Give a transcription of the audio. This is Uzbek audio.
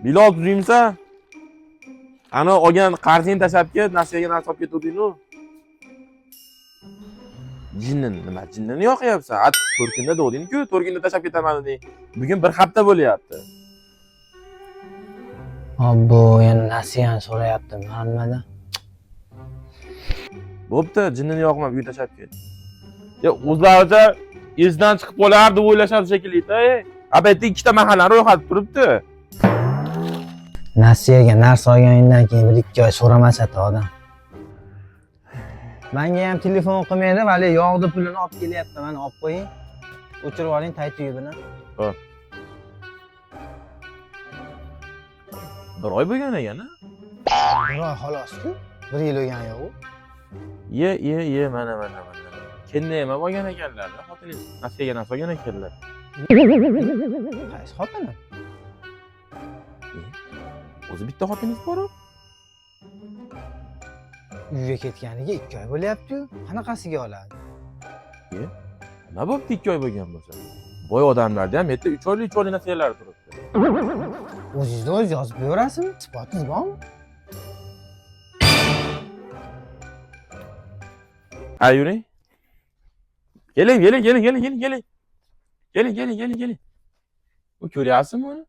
Bilol tuzingsa. Ana olgan qarzingni tashlab ket, nasiyaga narsa olib ketuvding-ku. Jinnin nima? Jinnini yoqyapsan. At to'rkunda degding-ku, to'rkunda tashlab ketaman deding. Bugun bir hafta bo'lyapti. Obbo, yana nasiyani so'rayapti hammadan. Bo'pti, jinnini yoqmab uyga tashlab ket. Ya o'zlaricha izdan chiqib qolar deb o'ylashadi shekilli-da. Bu yerda ikkita mahalla ro'yxati turibdi. Nasiyaga narsa olganingdan keyin 1-2 oy so'ramasa-da odam. Menga ham telefon qilmaydi, vali yog'ni pulini olib kelyapti, mana olib qo'ying. O'chirib oling taytiga bilan. Xo'p. Bir oy bo'lgan ekan-a? Bir oy xolos-ku. 1 yil o'lgan yo'q u. Ye, mana. Kendi nima bo'lgan ekanlar-da, xotiningiz nasiyaga narsa olgan ekanlar. Qaysi xotini? O'zi bitta xotiningiz bor-ku. Uyga ketganiga 2 oy bo'lyapti-ku. Qanaqasiga oladi? Nima bo'pti 2 oy bo'lgan bo'lsa? Boy odamlarda ham yerda 3 oylik nasiyalar turibdi. O'zingiz o'z yozib berasizmi? Isbotingiz bormi? Ha, yuring. Keling. Bu ko'ryapsizmi uni?